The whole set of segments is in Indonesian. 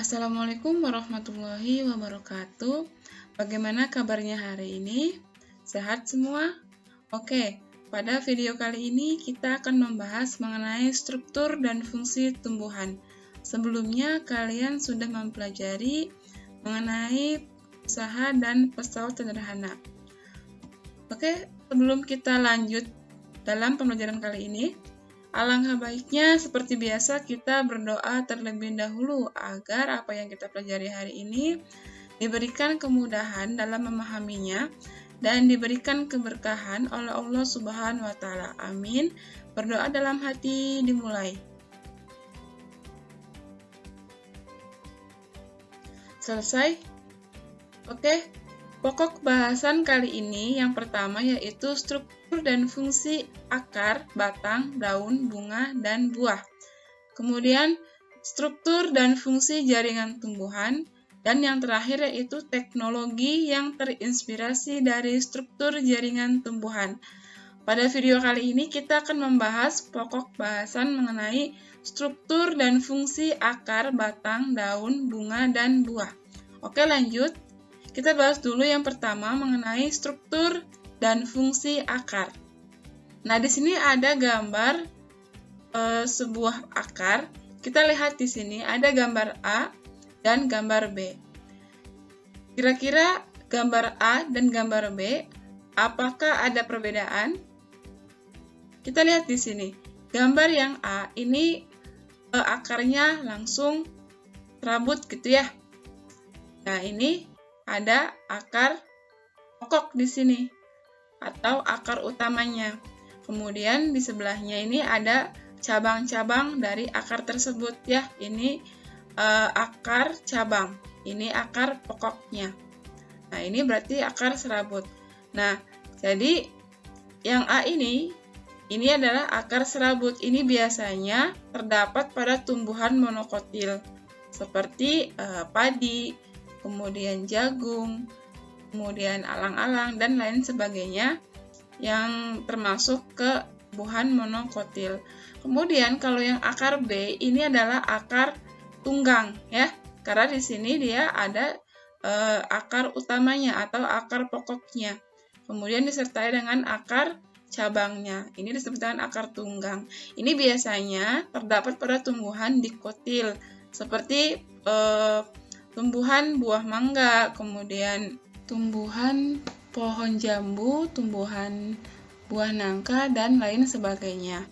Assalamualaikum warahmatullahi wabarakatuh. Bagaimana kabarnya hari ini? Sehat semua? Oke, pada video kali ini kita akan membahas mengenai struktur dan fungsi tumbuhan. Sebelumnya kalian sudah mempelajari mengenai usaha dan pesawat sederhana. Oke, sebelum kita lanjut dalam pembelajaran kali ini, alangkah baiknya seperti biasa kita berdoa terlebih dahulu agar apa yang kita pelajari hari ini diberikan kemudahan dalam memahaminya dan diberikan keberkahan oleh Allah Subhanahu wa Ta'ala. Amin. Berdoa dalam hati dimulai. Selesai? Oke. Pokok bahasan kali ini yang pertama yaitu struktur dan fungsi akar, batang, daun, bunga, dan buah. Kemudian struktur dan fungsi jaringan tumbuhan, dan yang terakhir yaitu teknologi yang terinspirasi dari struktur jaringan tumbuhan. Pada video kali ini kita akan membahas pokok bahasan mengenai struktur dan fungsi akar, batang, daun, bunga, dan buah. Oke, lanjut. Kita bahas dulu yang pertama mengenai struktur dan fungsi akar. Nah, di sini ada gambar sebuah akar. Kita lihat di sini ada gambar A dan gambar B. Kira-kira gambar A dan gambar B, apakah ada perbedaan? Kita lihat di sini. Gambar yang A ini akarnya langsung serabut gitu ya. Nah, ini ada akar pokok di sini atau akar utamanya. Kemudian di sebelahnya ini ada cabang-cabang dari akar tersebut ya. Ini akar cabang, ini akar pokoknya. Nah, ini berarti akar serabut. Nah, jadi yang A ini adalah akar serabut. Ini biasanya terdapat pada tumbuhan monokotil seperti padi, kemudian jagung, kemudian alang-alang, dan lain sebagainya yang termasuk ke tumbuhan monokotil. Kemudian kalau yang akar B ini adalah akar tunggang ya, karena di sini dia ada akar utamanya atau akar pokoknya. Kemudian disertai dengan akar cabangnya. Ini disebut dengan akar tunggang. Ini biasanya terdapat pada tumbuhan dikotil seperti tumbuhan buah mangga, kemudian tumbuhan pohon jambu, tumbuhan buah nangka, dan lain sebagainya.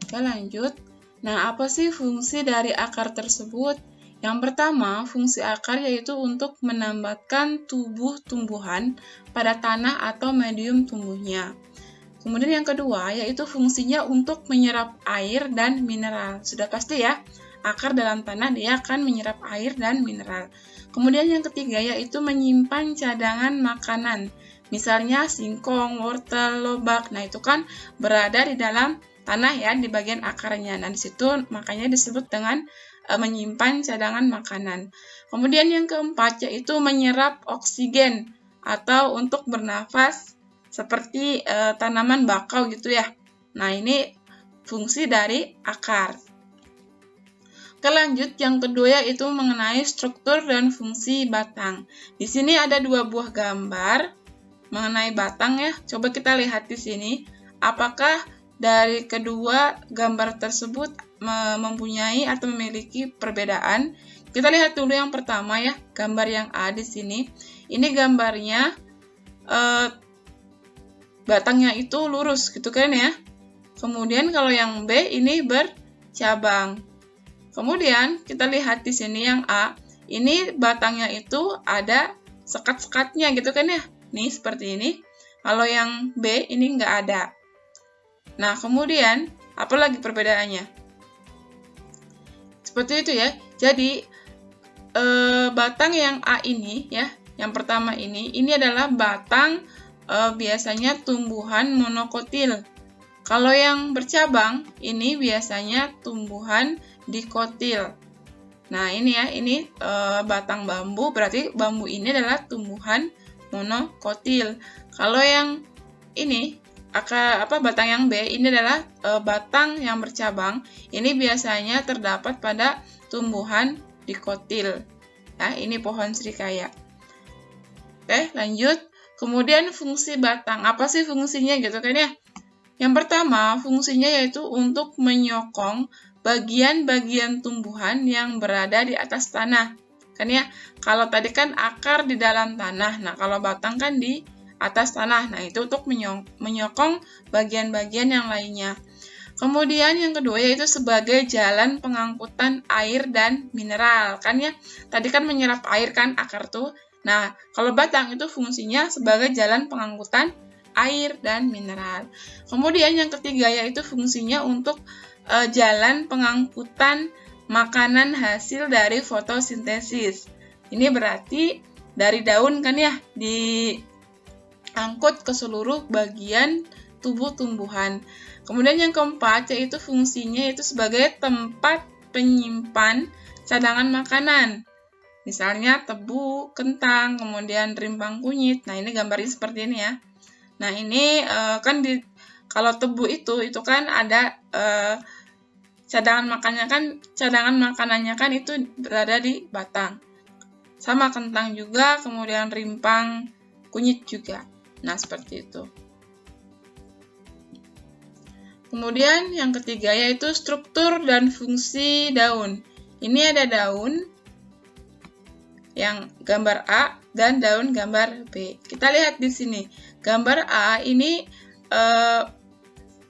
Oke, lanjut. Nah, apa sih fungsi dari akar tersebut? Yang pertama, fungsi akar yaitu untuk menambatkan tubuh tumbuhan pada tanah atau medium tumbuhnya. Kemudian yang kedua, yaitu fungsinya untuk menyerap air dan mineral. Sudah pasti ya, akar dalam tanah dia akan menyerap air dan mineral. Kemudian yang ketiga yaitu menyimpan cadangan makanan. Misalnya singkong, wortel, lobak. Nah, itu kan berada di dalam tanah ya, di bagian akarnya. Nah, di situ makanya disebut dengan menyimpan cadangan makanan. Kemudian yang keempat yaitu menyerap oksigen atau untuk bernafas seperti tanaman bakau gitu ya. Nah, ini fungsi dari akar. Oke, lanjut yang kedua yaitu mengenai struktur dan fungsi batang. Di sini ada dua buah gambar mengenai batang ya. Coba kita lihat di sini. Apakah dari kedua gambar tersebut mempunyai atau memiliki perbedaan? Kita lihat dulu yang pertama ya, gambar yang A di sini. Ini gambarnya batangnya itu lurus gitu kan ya. Kemudian kalau yang B ini bercabang. Kemudian kita lihat di sini yang A, ini batangnya itu ada sekat-sekatnya gitu kan ya. Nih seperti ini. Kalau yang B ini nggak ada. Nah, kemudian apa lagi perbedaannya? Seperti itu ya. Jadi batang yang A ini ya, yang pertama ini adalah batang biasanya tumbuhan monokotil. Kalau yang bercabang ini biasanya tumbuhan dikotil. Nah, ini ya, ini batang bambu, berarti bambu ini adalah tumbuhan monokotil. Kalau yang ini batang yang B ini adalah batang yang bercabang. Ini biasanya terdapat pada tumbuhan dikotil. Ya, ini pohon serikaya. Oke, lanjut. Kemudian fungsi batang. Apa sih fungsinya gitu kan ya? Yang pertama, fungsinya yaitu untuk menyokong bagian-bagian tumbuhan yang berada di atas tanah. Kan ya, kalau tadi kan akar di dalam tanah. Nah, kalau batang kan di atas tanah. Nah, itu untuk menyokong bagian-bagian yang lainnya. Kemudian yang kedua yaitu sebagai jalan pengangkutan air dan mineral. Kan ya, tadi kan menyerap air kan akar tuh. Nah, kalau batang itu fungsinya sebagai jalan pengangkutan air dan mineral. Kemudian yang ketiga yaitu fungsinya untuk jalan pengangkutan makanan hasil dari fotosintesis. Ini berarti dari daun kan ya, diangkut ke seluruh bagian tubuh tumbuhan. Kemudian yang keempat yaitu fungsinya yaitu sebagai tempat penyimpan cadangan makanan. Misalnya tebu, kentang, kemudian rimpang kunyit. Nah, ini gambarnya seperti ini ya. Nah, ini kan kalau tebu itu kan ada cadangan makanannya kan itu berada di batang. Sama kentang juga, kemudian rimpang kunyit juga. Nah, seperti itu. Kemudian yang ketiga yaitu struktur dan fungsi daun. Ini ada daun yang gambar A dan daun gambar B. Kita lihat di sini. Gambar A ini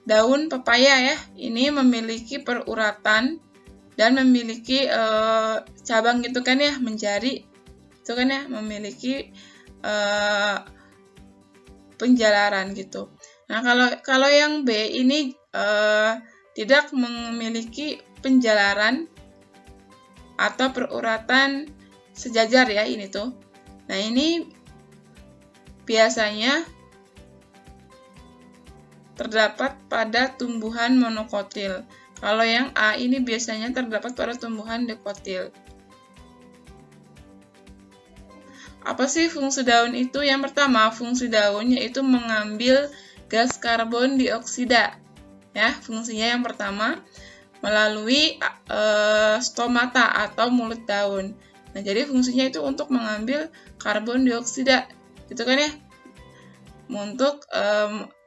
daun pepaya ya. Ini memiliki peruratan dan memiliki cabang gitu kan ya, menjari. Itu kan ya, memiliki penjalaran gitu. Nah, kalau yang B ini tidak memiliki penjalaran atau peruratan sejajar ya ini tuh. Nah, ini biasanya terdapat pada tumbuhan monokotil. Kalau yang A ini biasanya terdapat pada tumbuhan dikotil. Apa sih fungsi daun itu? Yang pertama, fungsi daun yaitu mengambil gas karbon dioksida. Ya, fungsinya yang pertama melalui stomata atau mulut daun. Nah, jadi fungsinya itu untuk mengambil karbon dioksida, gitu kan ya, untuk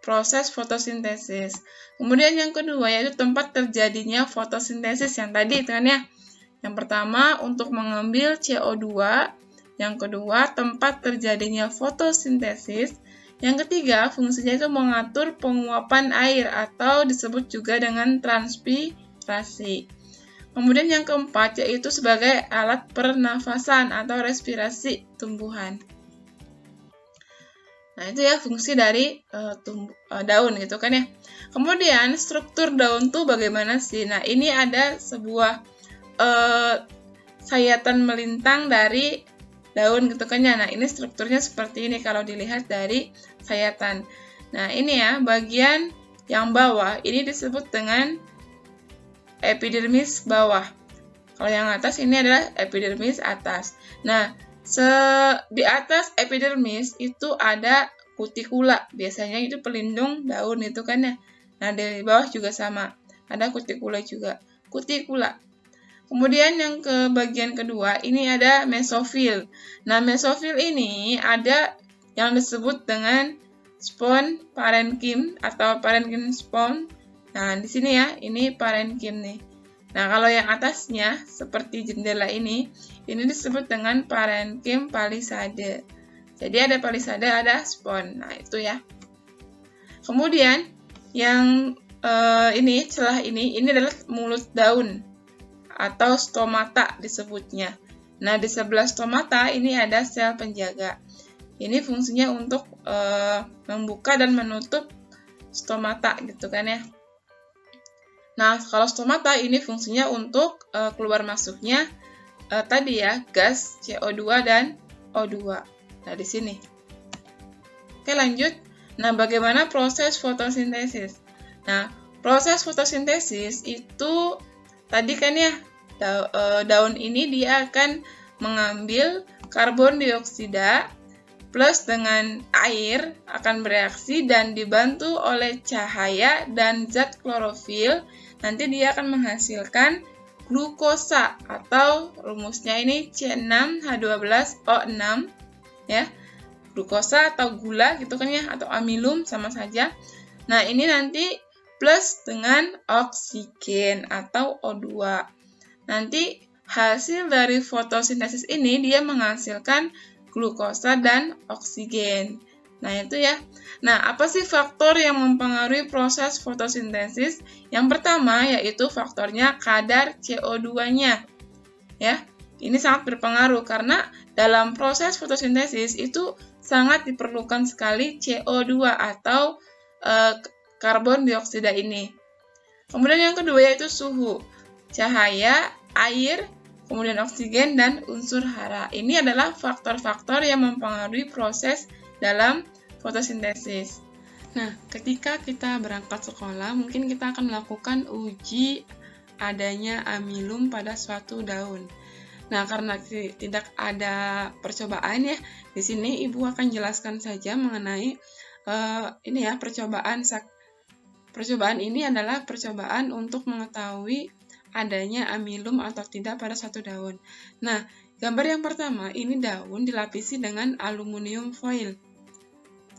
proses fotosintesis. Kemudian yang kedua yaitu tempat terjadinya fotosintesis yang tadi itu kan ya. Yang pertama untuk mengambil CO2, yang kedua tempat terjadinya fotosintesis, yang ketiga fungsinya itu mengatur penguapan air atau disebut juga dengan transpirasi. Kemudian yang keempat yaitu sebagai alat pernafasan atau respirasi tumbuhan. Nah, itu ya fungsi dari daun gitu kan ya. Kemudian struktur daun tuh bagaimana sih? Nah, ini ada sebuah sayatan melintang dari daun gitu kan ya. Nah, ini strukturnya seperti ini kalau dilihat dari sayatan. Nah, ini ya bagian yang bawah ini disebut dengan epidermis bawah. Kalau yang atas ini adalah epidermis atas. Nah, di atas epidermis itu ada kutikula. Biasanya itu pelindung daun itu kan ya. Nah, di bawah juga sama. Ada kutikula juga. Kutikula. Kemudian yang ke bagian kedua, ini ada mesofil. Nah, mesofil ini ada yang disebut dengan spon parenkim atau parenkim spon. Nah, di sini ya, ini parenkim nih. Nah, kalau yang atasnya, seperti jendela ini disebut dengan parenkim palisade. Jadi ada palisade, ada spon. Nah, itu ya. Kemudian, yang celah ini adalah mulut daun atau stomata disebutnya. Nah, di sebelah stomata ini ada sel penjaga. Ini fungsinya untuk membuka dan menutup stomata gitu kan ya. Nah, kalau stomata ini fungsinya untuk keluar masuknya tadi ya, gas CO2 dan O2. Nah, di sini. Oke, lanjut. Nah, bagaimana proses fotosintesis? Nah, proses fotosintesis itu tadi kan ya, daun ini dia akan mengambil karbon dioksida plus dengan air akan bereaksi dan dibantu oleh cahaya dan zat klorofil. Nanti dia akan menghasilkan glukosa atau rumusnya ini C6H12O6 ya. Glukosa atau gula gitu kan ya, atau amilum sama saja. Nah, ini nanti plus dengan oksigen atau O2. Nanti hasil dari fotosintesis ini dia menghasilkan glukosa dan oksigen. Nah, itu ya. Nah, apa sih faktor yang mempengaruhi proses fotosintesis? Yang pertama yaitu faktornya kadar CO2-nya. Ya, ini sangat berpengaruh karena dalam proses fotosintesis itu sangat diperlukan sekali CO2 atau karbon dioksida ini. Kemudian yang kedua yaitu suhu, cahaya, air, kemudian oksigen, dan unsur hara. Ini adalah faktor-faktor yang mempengaruhi proses dalam fotosintesis. Nah, ketika kita berangkat sekolah, mungkin kita akan melakukan uji adanya amilum pada suatu daun. Nah, karena tidak ada percobaan ya, di sini Ibu akan jelaskan saja mengenai ini ya, percobaan ini adalah percobaan untuk mengetahui adanya amilum atau tidak pada suatu daun. Nah, gambar yang pertama, ini daun dilapisi dengan aluminium foil.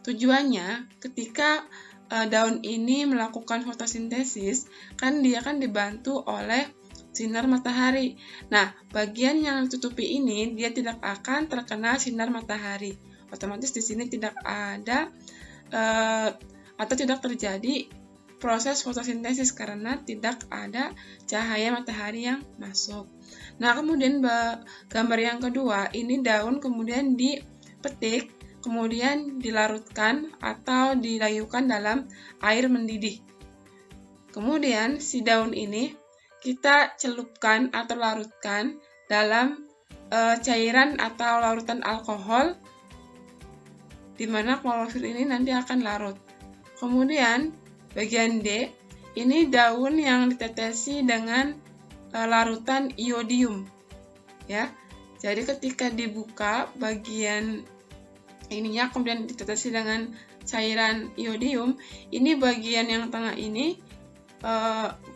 Tujuannya, ketika daun ini melakukan fotosintesis, kan dia akan dibantu oleh sinar matahari. Nah, bagian yang ditutupi ini, dia tidak akan terkena sinar matahari. Otomatis di sini tidak ada atau tidak terjadi proses fotosintesis karena tidak ada cahaya matahari yang masuk. Nah, kemudian gambar yang kedua, ini daun kemudian dipetik, kemudian dilarutkan atau dilayukan dalam air mendidih. Kemudian si daun ini kita celupkan atau larutkan dalam cairan atau larutan alkohol, di mana klorofil ini nanti akan larut. Kemudian bagian D, ini daun yang ditetesi dengan larutan iodium, ya. Jadi ketika dibuka bagian ininya kemudian ditetesi dengan cairan iodium, ini bagian yang tengah ini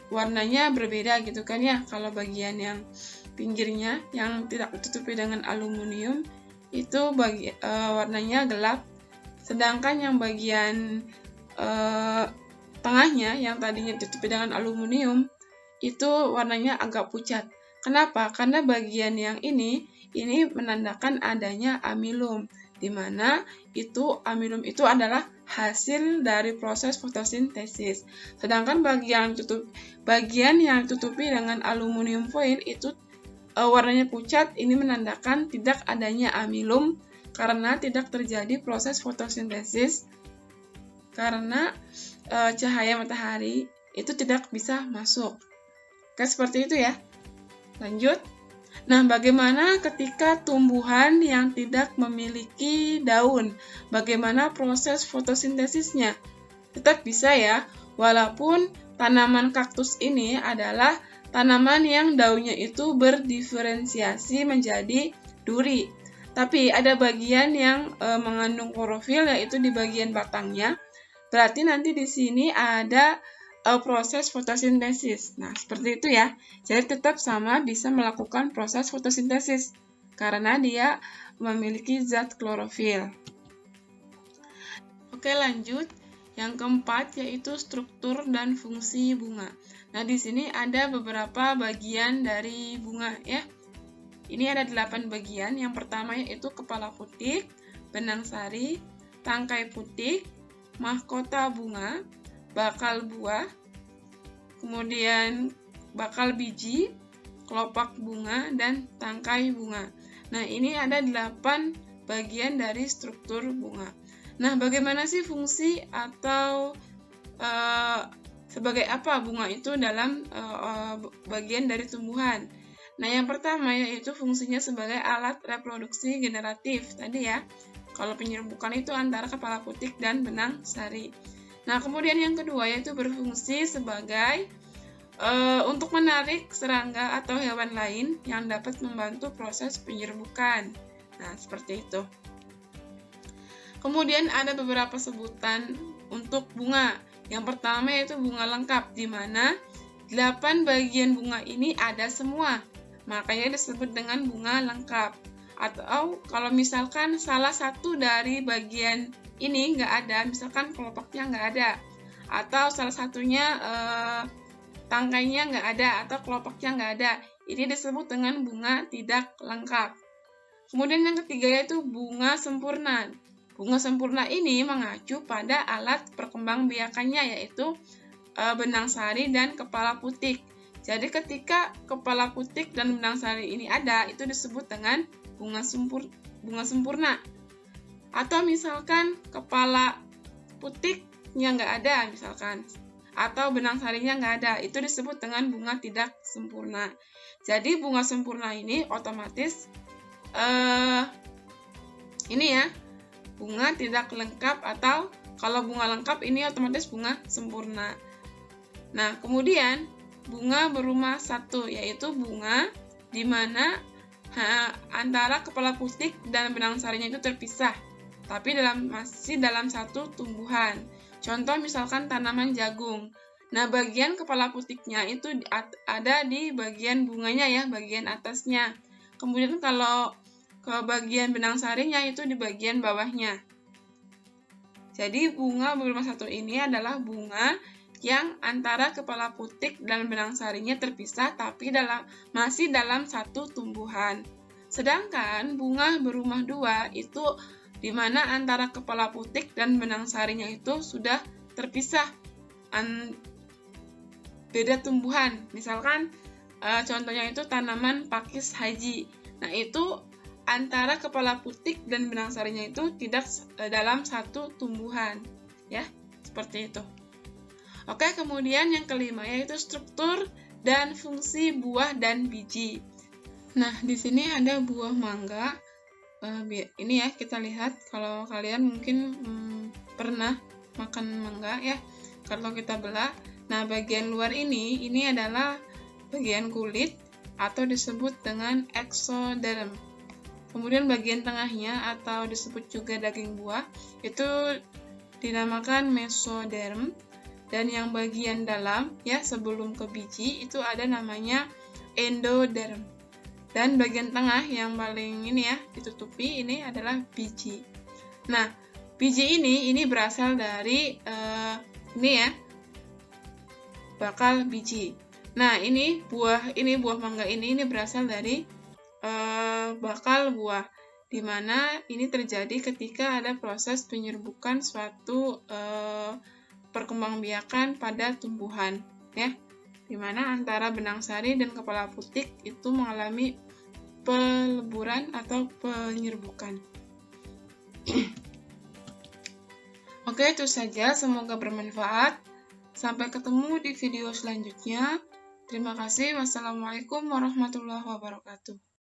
warnanya berbeda gitu kan ya. Kalau bagian yang pinggirnya yang tidak ditutupi dengan aluminium itu warnanya gelap, sedangkan yang bagian tengahnya yang tadinya ditutupi dengan aluminium itu warnanya agak pucat. Kenapa? Karena bagian yang ini menandakan adanya amilum, di mana amilum itu adalah hasil dari proses fotosintesis. Sedangkan bagian yang ditutupi dengan aluminium foil itu warnanya pucat, ini menandakan tidak adanya amilum karena tidak terjadi proses fotosintesis karena cahaya matahari itu tidak bisa masuk. Oke, seperti itu ya. Lanjut. Nah, bagaimana ketika tumbuhan yang tidak memiliki daun? Bagaimana proses fotosintesisnya? Tetap bisa ya, walaupun tanaman kaktus ini adalah tanaman yang daunnya itu berdiferensiasi menjadi duri. Tapi ada bagian yang mengandung klorofil, yaitu di bagian batangnya. Berarti nanti di sini ada proses fotosintesis. Nah, seperti itu ya. Jadi tetap sama bisa melakukan proses fotosintesis karena dia memiliki zat klorofil. Oke, lanjut. Yang keempat yaitu struktur dan fungsi bunga. Nah, di sini ada beberapa bagian dari bunga ya. Ini ada 8 bagian. Yang pertama yaitu kepala putik, benang sari, tangkai putik, mahkota bunga, bakal buah, kemudian bakal biji, kelopak bunga, dan tangkai bunga. Nah, ini ada 8 bagian dari struktur bunga. Nah, bagaimana sih fungsi atau sebagai apa bunga itu dalam bagian dari tumbuhan? Nah, yang pertama yaitu fungsinya sebagai alat reproduksi generatif tadi ya. Kalau penyerbukan itu antara kepala putik dan benang sari. Nah, kemudian yang kedua yaitu berfungsi sebagai untuk menarik serangga atau hewan lain yang dapat membantu proses penyerbukan. Nah, seperti itu. Kemudian ada beberapa sebutan untuk bunga. Yang pertama yaitu bunga lengkap, di mana 8 bagian bunga ini ada semua, makanya disebut dengan bunga lengkap. Atau kalau misalkan salah satu dari bagian ini nggak ada, misalkan kelopaknya nggak ada, atau salah satunya tangkainya nggak ada, atau kelopaknya nggak ada, ini disebut dengan bunga tidak lengkap. Kemudian yang ketiga yaitu bunga sempurna. Bunga sempurna ini mengacu pada alat perkembangbiakannya, yaitu benang sari dan kepala putik. Jadi ketika kepala putik dan benang sari ini ada, itu disebut dengan bunga sempurna. Atau misalkan kepala putiknya nggak ada misalkan, atau benang sarinya nggak ada, itu disebut dengan bunga tidak sempurna. Jadi bunga sempurna ini otomatis ini ya, bunga tidak lengkap, atau kalau bunga lengkap ini otomatis bunga sempurna. Nah, kemudian bunga berumah satu, yaitu bunga di mana antara kepala putik dan benang sarinya itu terpisah, tapi masih dalam satu tumbuhan. Contoh misalkan tanaman jagung. Nah, bagian kepala putiknya itu ada di bagian bunganya ya, bagian atasnya. Kemudian kalau ke bagian benang sarinya itu di bagian bawahnya. Jadi bunga berumah satu ini adalah bunga yang antara kepala putik dan benang sarinya terpisah tapi masih dalam satu tumbuhan. Sedangkan bunga berumah dua itu di mana antara kepala putik dan benang sarinya itu sudah terpisah, beda tumbuhan. Misalkan contohnya itu tanaman pakis haji. Nah, itu antara kepala putik dan benang sarinya itu tidak dalam satu tumbuhan, ya, seperti itu. Oke, kemudian yang kelima yaitu struktur dan fungsi buah dan biji. Nah, di sini ada buah mangga. Ini ya, kita lihat kalau kalian mungkin pernah makan mangga ya. Kalau kita belah, nah bagian luar ini adalah bagian kulit atau disebut dengan eksoderm. Kemudian bagian tengahnya atau disebut juga daging buah itu dinamakan mesoderm. Dan yang bagian dalam ya sebelum ke biji itu ada namanya endoderm. Dan bagian tengah yang paling ini ya ditutupi ini adalah biji. Nah, biji ini berasal dari ini ya, bakal biji. Nah, ini buah mangga ini berasal dari bakal buah, di mana ini terjadi ketika ada proses penyerbukan suatu perkembangbiakan pada tumbuhan ya, di mana antara benang sari dan kepala putik itu mengalami peleburan atau penyerbukan. Oke, itu saja, semoga bermanfaat. Sampai ketemu di video selanjutnya. Terima kasih. Wassalamualaikum warahmatullahi wabarakatuh.